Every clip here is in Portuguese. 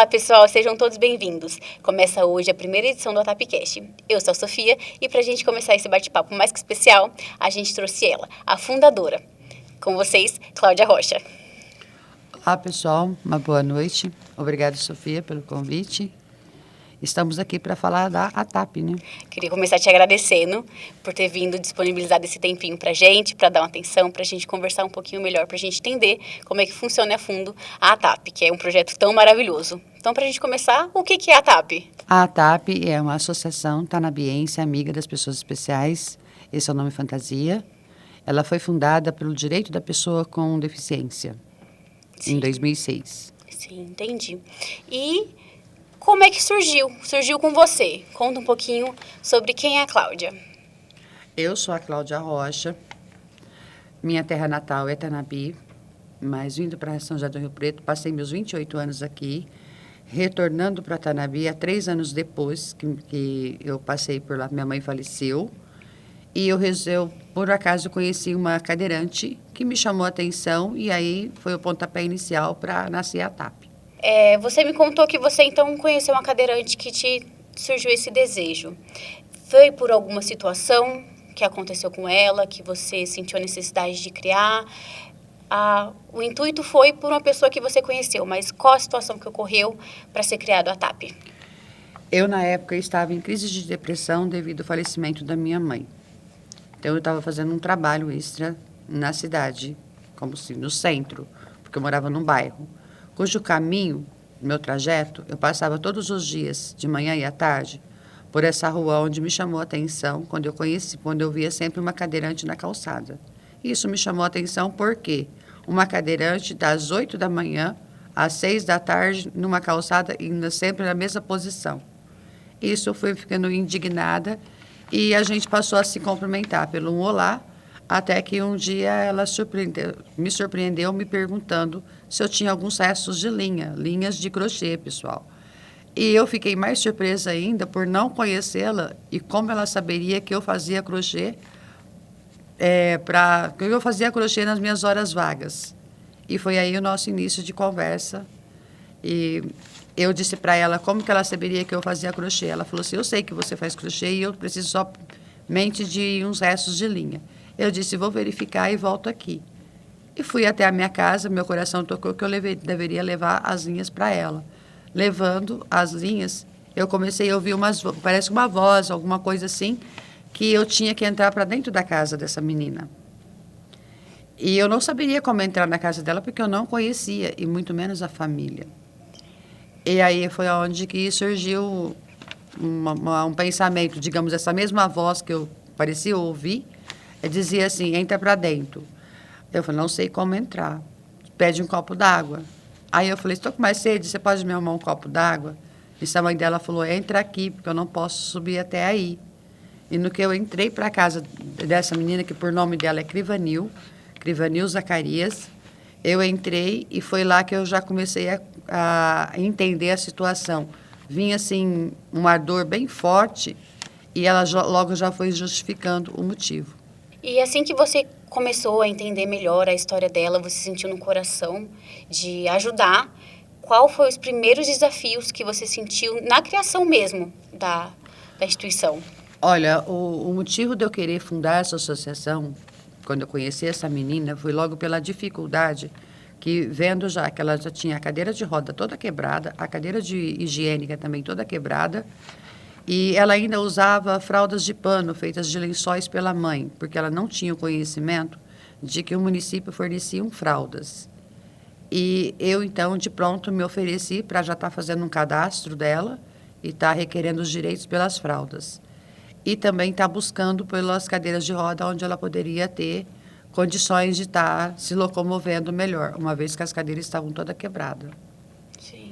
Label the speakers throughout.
Speaker 1: pessoal, sejam todos bem-vindos. Começa hoje a primeira edição do ATAPcast. Eu sou a Sofia e pra gente começar esse bate-papo mais que especial, a gente trouxe ela, a fundadora. Com vocês, Cláudia Rocha.
Speaker 2: Olá, pessoal. Uma boa noite. Obrigada, Sofia, pelo convite. Estamos aqui para falar da ATAP, né?
Speaker 1: Queria começar te agradecendo por ter vindo disponibilizado esse tempinho pra gente, pra dar uma atenção, pra gente conversar um pouquinho melhor, pra gente entender como é que funciona a fundo a ATAP, que é um projeto tão maravilhoso. Então, pra gente começar, o que é a ATAP?
Speaker 2: A ATAP é uma associação tanabiense amiga das pessoas especiais. Esse é o nome fantasia. Ela foi fundada pelo direito da pessoa com deficiência, em 2006.
Speaker 1: Sim, entendi. E como é que surgiu? Surgiu com você. Conta um pouquinho sobre quem é a Cláudia.
Speaker 2: Eu sou a Cláudia Rocha. Minha terra natal é Tanabi, mas vindo para São José do Rio Preto, passei meus 28 anos aqui, retornando para Tanabi há 3 anos depois que eu passei por lá. Minha mãe faleceu e eu, por acaso, conheci uma cadeirante que me chamou a atenção e aí foi o pontapé inicial para nascer a TAP.
Speaker 1: Você me contou que você então conheceu uma cadeirante que te surgiu esse desejo. Foi por alguma situação que aconteceu com ela, que você sentiu a necessidade de criar? O intuito foi por uma pessoa que você conheceu, mas qual a situação que ocorreu para ser criado a TAP?
Speaker 2: Eu, na época, estava em crise de depressão devido ao falecimento da minha mãe. Então, eu estava fazendo um trabalho extra na cidade, como se no centro, porque eu morava num bairro, cujo caminho, meu trajeto, eu passava todos os dias, de manhã e à tarde, por essa rua onde me chamou a atenção, quando eu via sempre uma cadeirante na calçada. Isso me chamou a atenção porque uma cadeirante das 8 da manhã às 6 da tarde, numa calçada, ainda sempre na mesma posição. Isso eu fui ficando indignada e a gente passou a se cumprimentar pelo um olá, até que um dia ela me surpreendeu me perguntando se eu tinha alguns restos de linhas de crochê, pessoal. E eu fiquei mais surpresa ainda por não conhecê-la e como ela saberia que eu fazia crochê, eu fazia crochê nas minhas horas vagas. E foi aí o nosso início de conversa. E eu disse para ela como que ela saberia que eu fazia crochê. Ela falou assim, eu sei que você faz crochê e eu preciso somente de uns restos de linha. Eu disse, vou verificar e volto aqui. E fui até a minha casa, meu coração tocou que eu deveria levar as linhas para ela. Levando as linhas, eu comecei a ouvir parece uma voz, alguma coisa assim, que eu tinha que entrar para dentro da casa dessa menina. E eu não saberia como entrar na casa dela, porque eu não conhecia, e muito menos a família. E aí foi onde que surgiu um pensamento, digamos, essa mesma voz que eu parecia ouvir, dizia assim, entra para dentro. Eu falei, não sei como entrar. Pede um copo d'água. Aí eu falei, estou com mais sede, você pode me arrumar um copo d'água? E a mãe dela falou, entra aqui, porque eu não posso subir até aí. E no que eu entrei para a casa dessa menina, que por nome dela é Crivanil Zacarias, eu entrei e foi lá que eu já comecei a entender a situação. Vinha, assim, um ardor bem forte e ela logo já foi justificando o motivo.
Speaker 1: E assim que você começou a entender melhor a história dela, você sentiu no coração de ajudar, qual foi os primeiros desafios que você sentiu na criação mesmo da instituição?
Speaker 2: Olha, o motivo de eu querer fundar essa associação, quando eu conheci essa menina, foi logo pela dificuldade que, vendo já que ela já tinha a cadeira de roda toda quebrada, a cadeira de higiênica também toda quebrada, e ela ainda usava fraldas de pano feitas de lençóis pela mãe, porque ela não tinha o conhecimento de que o município fornecia fraldas. E eu, então, de pronto, me ofereci para já estar fazendo um cadastro dela e estar requerendo os direitos pelas fraldas. E também estar buscando pelas cadeiras de roda, onde ela poderia ter condições de estar se locomovendo melhor, uma vez que as cadeiras estavam todas quebradas.
Speaker 1: Sim.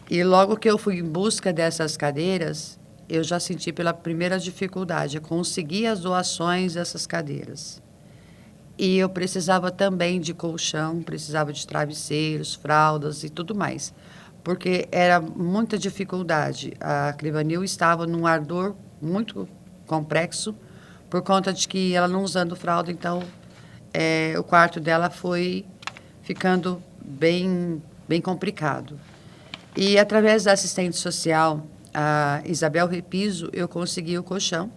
Speaker 2: E logo que eu fui em busca dessas cadeiras, eu já senti pela primeira dificuldade, conseguir as doações dessas cadeiras. E eu precisava também de colchão, precisava de travesseiros, fraldas e tudo mais, porque era muita dificuldade. A Crivanil estava num ardor muito complexo, por conta de que ela não usando fralda, então o quarto dela foi ficando bem complicado. E através da assistente social, a Isabel Repiso, eu consegui o colchão.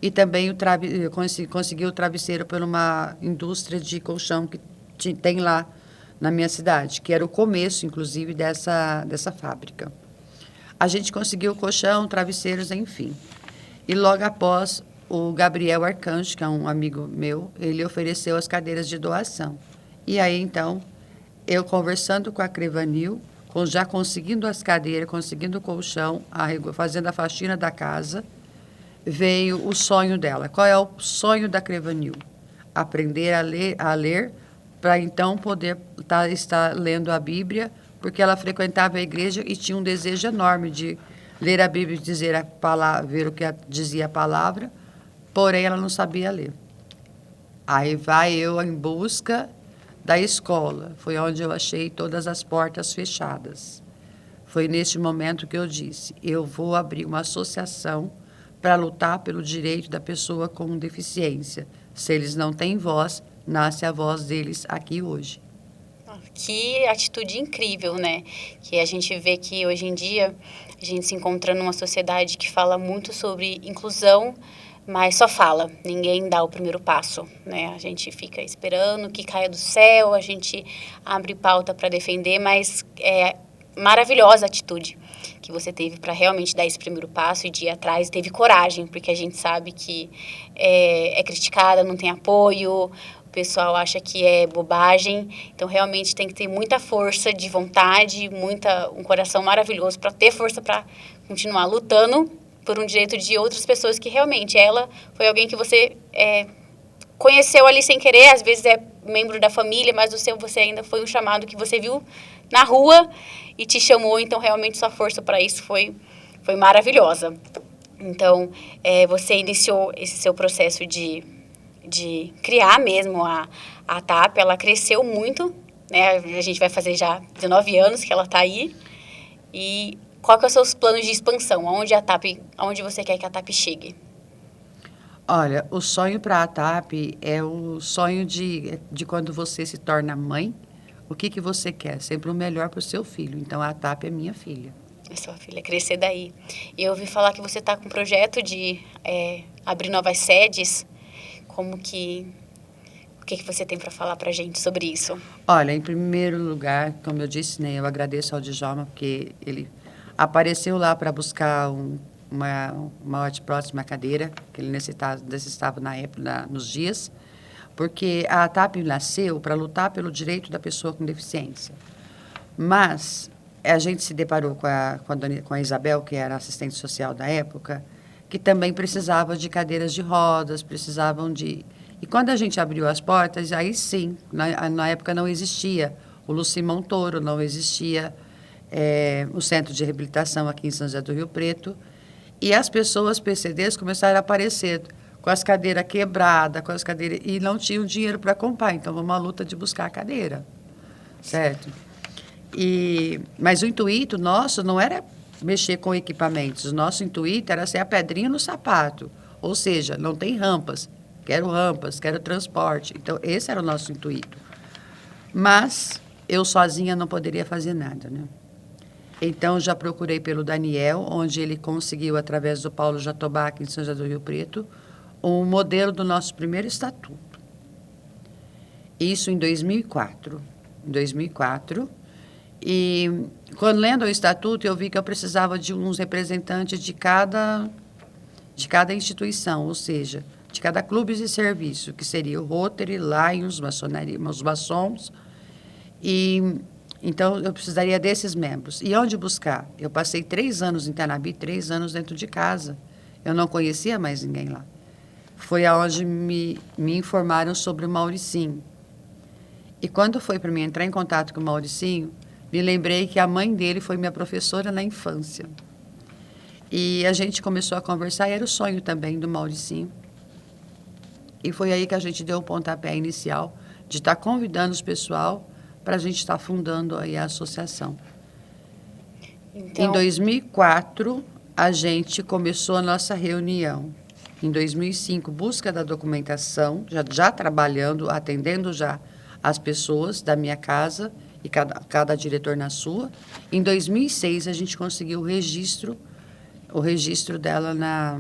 Speaker 2: E também eu consegui o travesseiro por uma indústria de colchão que tem lá na minha cidade, que era o começo, inclusive, dessa fábrica. A gente conseguiu o colchão, travesseiros, enfim. E logo após, o Gabriel Arcanjo, que é um amigo meu, ele ofereceu as cadeiras de doação. E aí, então, eu conversando com a Crevanil, já conseguindo as cadeiras, conseguindo o colchão, fazendo a faxina da casa, veio o sonho dela. Qual é o sonho da Crevanil? Aprender a ler para então poder estar lendo a Bíblia, porque ela frequentava a igreja e tinha um desejo enorme de ler a Bíblia e dizer a palavra, ver o que dizia a palavra, porém ela não sabia ler. Aí vai eu em busca da escola. Foi onde eu achei todas as portas fechadas. Foi neste momento que eu disse, eu vou abrir uma associação para lutar pelo direito da pessoa com deficiência. Se eles não têm voz, nasce a voz deles aqui hoje.
Speaker 1: Que atitude incrível, né? Que a gente vê que hoje em dia a gente se encontra numa sociedade que fala muito sobre inclusão, mas só fala, ninguém dá o primeiro passo, né? A gente fica esperando que caia do céu, a gente abre pauta para defender, mas é maravilhosa a atitude que você teve para realmente dar esse primeiro passo e de ir atrás, teve coragem, porque a gente sabe que é criticada, não tem apoio, o pessoal acha que é bobagem, então realmente tem que ter muita força de vontade, um coração maravilhoso para ter força para continuar lutando por um direito de outras pessoas que realmente ela foi alguém que você conheceu ali sem querer, às vezes é membro da família, mas você ainda foi um chamado que você viu na rua e te chamou, então realmente sua força para isso foi maravilhosa. Então, você iniciou esse seu processo de criar mesmo a TAP, ela cresceu muito, né? A gente vai fazer já 19 anos que ela está aí. E qual que são os seus planos de expansão? Aonde você quer que a TAP chegue?
Speaker 2: Olha, o sonho para a TAP é o sonho de quando você se torna mãe, o que você quer? Sempre o melhor para o seu filho. Então, a TAP é minha filha.
Speaker 1: É sua filha, crescer daí. E eu ouvi falar que você está com um projeto de abrir novas sedes. O que você tem para falar para a gente sobre isso?
Speaker 2: Olha, em primeiro lugar, como eu disse, né, eu agradeço ao Djalma, porque ele apareceu lá para buscar uma próxima cadeira, que ele necessitava na época, nos dias, porque a TAP nasceu para lutar pelo direito da pessoa com deficiência. Mas a gente se deparou com a Isabel, que era assistente social da época, que também precisava de cadeiras de rodas, E quando a gente abriu as portas, aí sim, na época não existia o Luci Montoro, não existia o Centro de Reabilitação aqui em São José do Rio Preto, e as pessoas PCDs começaram a aparecer com as cadeiras quebradas, e não tinham dinheiro para comprar, então uma luta de buscar a cadeira, certo? Mas o intuito nosso não era mexer com equipamentos, o nosso intuito era ser a pedrinha no sapato, ou seja, não tem rampas, quero transporte, então esse era o nosso intuito. Mas eu sozinha não poderia fazer nada, né? Então, já procurei pelo Daniel, onde ele conseguiu, através do Paulo Jatobá, aqui em São José do Rio Preto, um modelo do nosso primeiro estatuto. Isso em 2004. E, quando lendo o estatuto, eu vi que eu precisava de uns representantes de cada instituição, ou seja, de cada clube de serviço, que seria o Rotary, Lions, os maçons, então, eu precisaria desses membros. E onde buscar? Eu passei 3 anos em Tanabi, 3 anos dentro de casa. Eu não conhecia mais ninguém lá. Foi aonde me informaram sobre o Mauricinho. E quando foi para mim entrar em contato com o Mauricinho, me lembrei que a mãe dele foi minha professora na infância. E a gente começou a conversar, e era o sonho também do Mauricinho. E foi aí que a gente deu o pontapé inicial de estar convidando o pessoal para a gente estar fundando aí a associação. Então, em 2004, a gente começou a nossa reunião. Em 2005, busca da documentação, já trabalhando, atendendo já as pessoas da minha casa. e cada diretor na sua. Em 2006, a gente conseguiu o registro dela na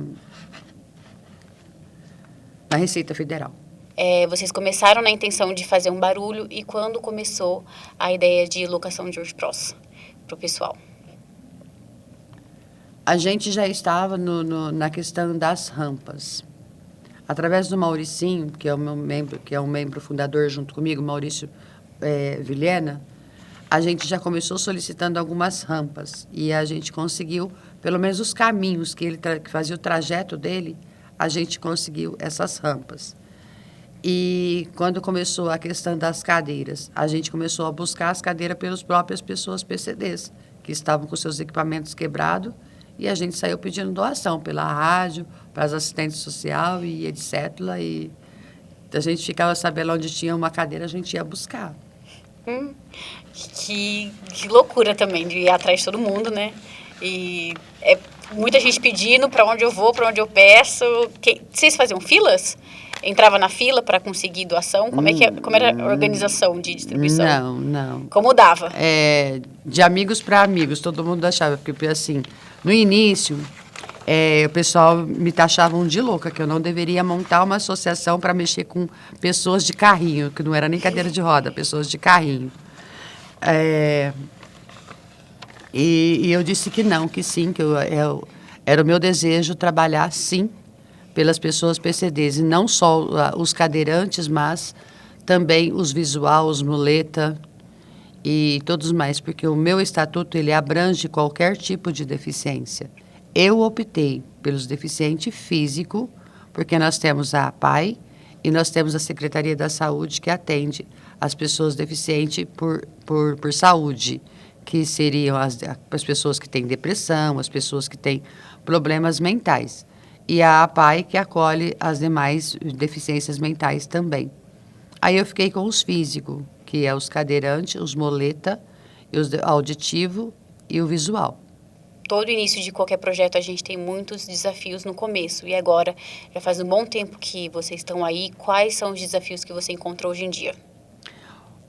Speaker 2: Receita Federal.
Speaker 1: Vocês começaram na intenção de fazer um barulho e quando começou a ideia de locação de WordPress para o pessoal?
Speaker 2: A gente já estava na questão das rampas. Através do Mauricinho, que é o meu membro, que é um membro fundador junto comigo, Maurício Vilhena, a gente já começou solicitando algumas rampas e a gente conseguiu, pelo menos os caminhos que ele que fazia o trajeto dele, a gente conseguiu essas rampas. E quando começou a questão das cadeiras, a gente começou a buscar as cadeiras pelas próprias pessoas PCDs, que estavam com seus equipamentos quebrados, e a gente saiu pedindo doação pela rádio, para as assistentes sociais e etc. E a gente ficava sabendo onde tinha uma cadeira, a gente ia buscar.
Speaker 1: Que loucura também de ir atrás de todo mundo, né? E muita gente pedindo para onde eu vou, para onde eu peço. Vocês faziam filas? Entrava na fila para conseguir doação? Como era a organização de distribuição?
Speaker 2: Não.
Speaker 1: Como dava?
Speaker 2: De amigos para amigos, todo mundo achava. Porque, assim, no início, o pessoal me taxavam de louca, que eu não deveria montar uma associação para mexer com pessoas de carrinho, que não era nem cadeira de roda, pessoas de carrinho. E eu disse que não, que sim, que era o meu desejo trabalhar, sim, pelas pessoas PCDs, e não só os cadeirantes, mas também os visual, os muleta e todos mais, porque o meu estatuto ele abrange qualquer tipo de deficiência. Eu optei pelos deficientes físico, porque nós temos a APAI e nós temos a Secretaria da Saúde que atende as pessoas deficientes por saúde, que seriam as pessoas que têm depressão, as pessoas que têm problemas mentais. E a APAI que acolhe as demais deficiências mentais também. Aí eu fiquei com os físicos, que é os cadeirantes, os moleta, os auditivo e o visual.
Speaker 1: Todo início de qualquer projeto a gente tem muitos desafios no começo. E agora, já faz um bom tempo que vocês estão aí. Quais são os desafios que você encontrou hoje em dia?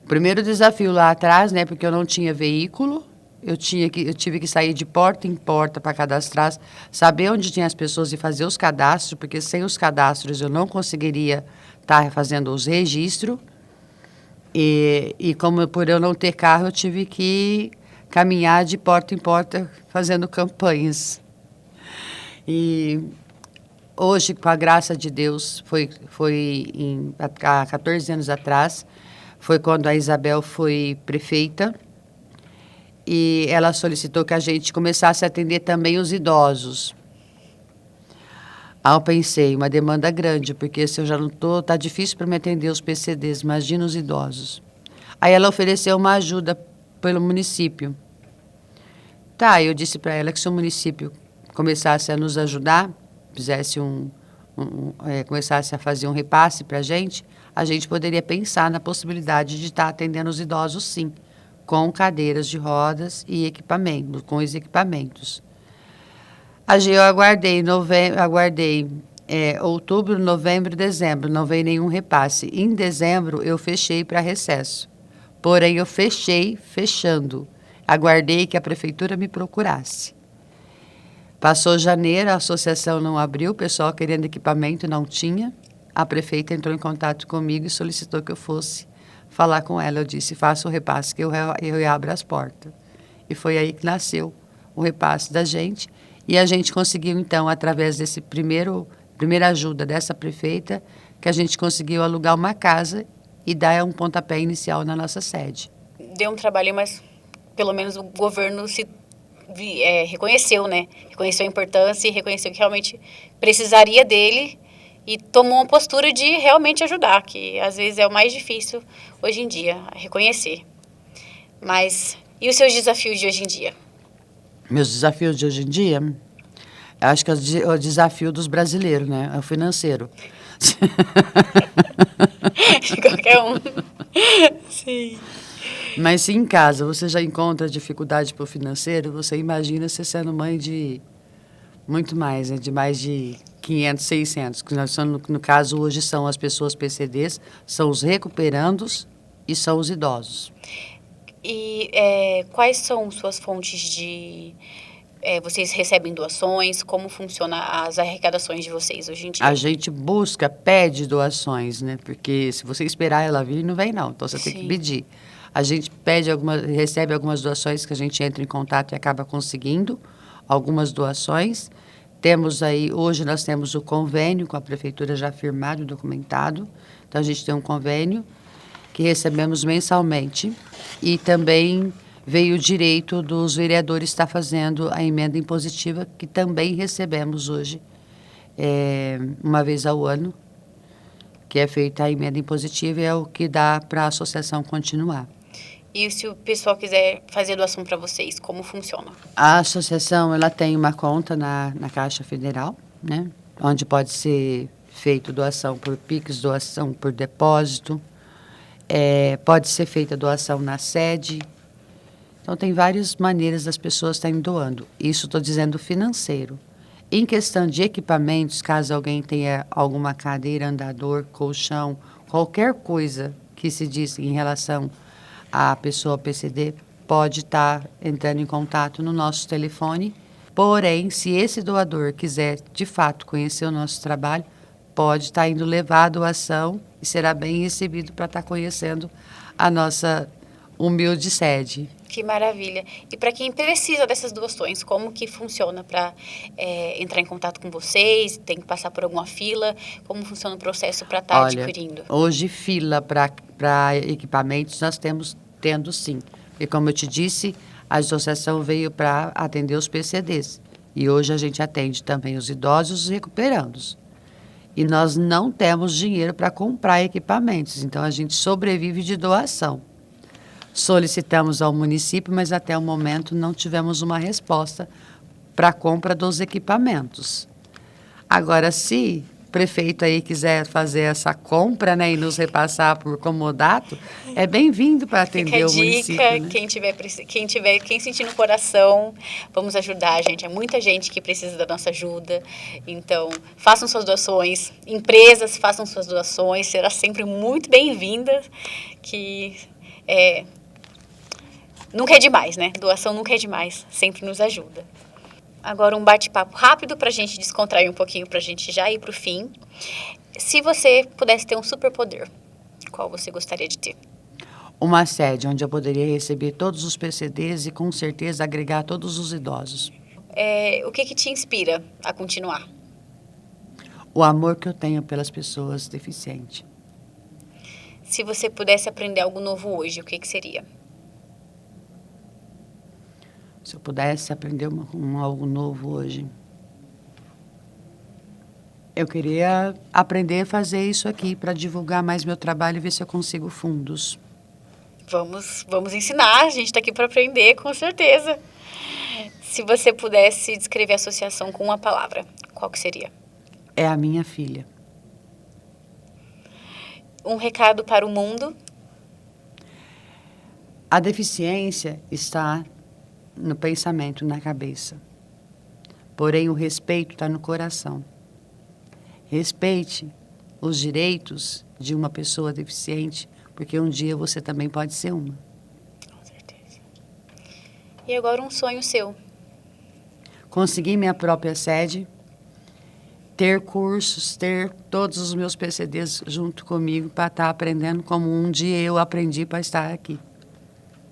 Speaker 2: O primeiro desafio lá atrás, né, porque eu não tinha veículo, eu tive que sair de porta em porta para cadastrar, saber onde tinha as pessoas e fazer os cadastros, porque sem os cadastros eu não conseguiria estar fazendo os registros. E como por eu não ter carro, eu tive que caminhar de porta em porta fazendo campanhas. E hoje, com a graça de Deus, há 14 anos atrás, foi quando a Isabel foi prefeita, e ela solicitou que a gente começasse a atender também os idosos. Eu pensei, uma demanda grande, porque se eu já não estou, está difícil para me atender os PCDs, imagina os idosos. Aí ela ofereceu uma ajuda pelo município. Eu disse para ela que se o município começasse a nos ajudar, fizesse começasse a fazer um repasse para a gente poderia pensar na possibilidade de estar atendendo os idosos, sim, com cadeiras de rodas e equipamentos, com os equipamentos. Eu aguardei outubro, novembro, dezembro, não veio nenhum repasse. Em dezembro, eu fechei para recesso. Porém, eu fechando. Aguardei que a prefeitura me procurasse. Passou janeiro, a associação não abriu, o pessoal querendo equipamento não tinha. A prefeita entrou em contato comigo e solicitou que eu fosse falar com ela. Eu disse, faça o repasse que eu abro as portas. E foi aí que nasceu o repasse da gente. E a gente conseguiu, então, através desse primeira ajuda dessa prefeita, que a gente conseguiu alugar uma casa e dar um pontapé inicial na nossa sede.
Speaker 1: Deu um trabalho, mas pelo menos o governo reconheceu, né? Reconheceu a importância e reconheceu que realmente precisaria dele e tomou uma postura de realmente ajudar, que às vezes é o mais difícil hoje em dia, reconhecer. Mas e os seus desafios de hoje em dia?
Speaker 2: Meus desafios de hoje em dia, eu acho que é o desafio dos brasileiros, né? É o financeiro.
Speaker 1: De qualquer um. Sim.
Speaker 2: Mas se em casa você já encontra dificuldade para o financeiro, você imagina você sendo mãe de muito mais, né? De mais de 500, 600. Que nós somos, no caso, hoje são as pessoas PCDs, são os recuperandos e são os idosos.
Speaker 1: E quais são suas fontes de... vocês recebem doações? Como funciona as arrecadações de vocês hoje em dia?
Speaker 2: A gente busca, pede doações, né? Porque se você esperar ela vir, não vem não. Então, você tem que
Speaker 1: Sim.
Speaker 2: pedir. A gente recebe algumas doações que a gente entra em contato e acaba conseguindo algumas doações. Temos aí, hoje nós temos o convênio com a prefeitura já firmado e documentado. Então, a gente tem um convênio que recebemos mensalmente. E também veio o direito dos vereadores estar fazendo a emenda impositiva, que também recebemos hoje, uma vez ao ano, que é feita a emenda impositiva e é o que dá para a associação continuar.
Speaker 1: E se o pessoal quiser fazer doação para vocês, como funciona?
Speaker 2: A associação ela tem uma conta na Caixa Federal, né, onde pode ser feita doação por Pix, doação por depósito, pode ser feita doação na sede. Então, tem várias maneiras das pessoas estarem doando. Isso estou dizendo financeiro. Em questão de equipamentos, caso alguém tenha alguma cadeira, andador, colchão, qualquer coisa que se diz em relação à pessoa PCD, pode estar entrando em contato no nosso telefone. Porém, se esse doador quiser, de fato, conhecer o nosso trabalho, pode estar indo levar a doação e será bem recebido para estar conhecendo a nossa humilde sede.
Speaker 1: Que maravilha. E para quem precisa dessas doações, como que funciona para entrar em contato com vocês? Tem que passar por alguma fila? Como funciona o processo para estar adquirindo?
Speaker 2: Hoje fila para equipamentos nós tendo sim. E como eu te disse, a associação veio para atender os PCDs. E hoje a gente atende também os idosos e os recuperandos. E nós não temos dinheiro para comprar equipamentos, então a gente sobrevive de doação. Solicitamos ao município, mas até o momento não tivemos uma resposta para a compra dos equipamentos. Agora, se o prefeito aí quiser fazer essa compra, né, e nos repassar por comodato, é bem-vindo para atender o município.
Speaker 1: Fica a
Speaker 2: Né?
Speaker 1: dica, quem sentir no coração, vamos ajudar, gente. É muita gente que precisa da nossa ajuda. Então, façam suas doações, empresas façam suas doações, será sempre muito bem-vinda, que nunca é demais, né? Doação nunca é demais, sempre nos ajuda. Agora um bate-papo rápido para a gente descontrair um pouquinho, para a gente já ir para o fim. Se você pudesse ter um superpoder, qual você gostaria de ter?
Speaker 2: Uma sede onde eu poderia receber todos os PCDs e, com certeza, agregar todos os idosos.
Speaker 1: O que te inspira a continuar?
Speaker 2: O amor que eu tenho pelas pessoas deficientes.
Speaker 1: Se você pudesse aprender algo novo hoje, o que seria?
Speaker 2: Se eu pudesse aprender algo novo hoje, eu queria aprender a fazer isso aqui para divulgar mais meu trabalho e ver se eu consigo fundos.
Speaker 1: Vamos ensinar, a gente está aqui para aprender, com certeza. Se você pudesse descrever a associação com uma palavra, qual que seria?
Speaker 2: É a minha filha.
Speaker 1: Um recado para o mundo?
Speaker 2: A deficiência está no pensamento, na cabeça. Porém, o respeito está no coração. Respeite os direitos de uma pessoa deficiente, porque um dia você também pode ser uma.
Speaker 1: Com certeza. E agora um sonho seu?
Speaker 2: Conseguir minha própria sede, ter cursos, ter todos os meus PCDs junto comigo para estar aprendendo como um dia eu aprendi para estar aqui.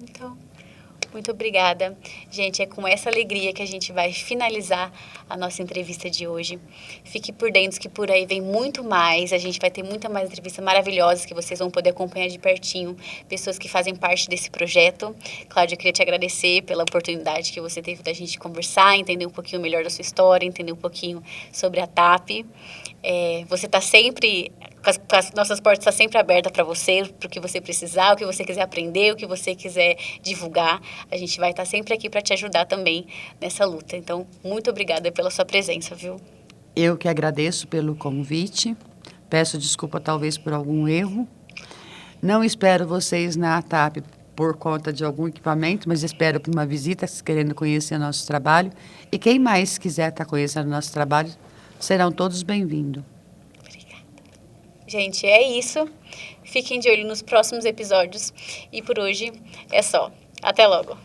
Speaker 1: Então, muito obrigada. Gente, é com essa alegria que a gente vai finalizar a nossa entrevista de hoje. Fique por dentro que por aí vem muito mais. A gente vai ter muita mais entrevistas maravilhosas que vocês vão poder acompanhar de pertinho. Pessoas que fazem parte desse projeto. Cláudia, eu queria te agradecer pela oportunidade que você teve da gente conversar, entender um pouquinho melhor da sua história, entender um pouquinho sobre a TAP. Você está sempre... As nossas portas estão sempre abertas para você, para o que você precisar, o que você quiser aprender, o que você quiser divulgar. A gente vai estar sempre aqui para te ajudar também nessa luta. Então, muito obrigada pela sua presença, viu?
Speaker 2: Eu que agradeço pelo convite. Peço desculpa talvez por algum erro. Não espero vocês na TAP por conta de algum equipamento, mas espero por uma visita, querendo conhecer nosso trabalho. E quem mais quiser estar conhecendo nosso trabalho, serão todos bem-vindos.
Speaker 1: Gente, é isso. Fiquem de olho nos próximos episódios. E por hoje é só. Até logo.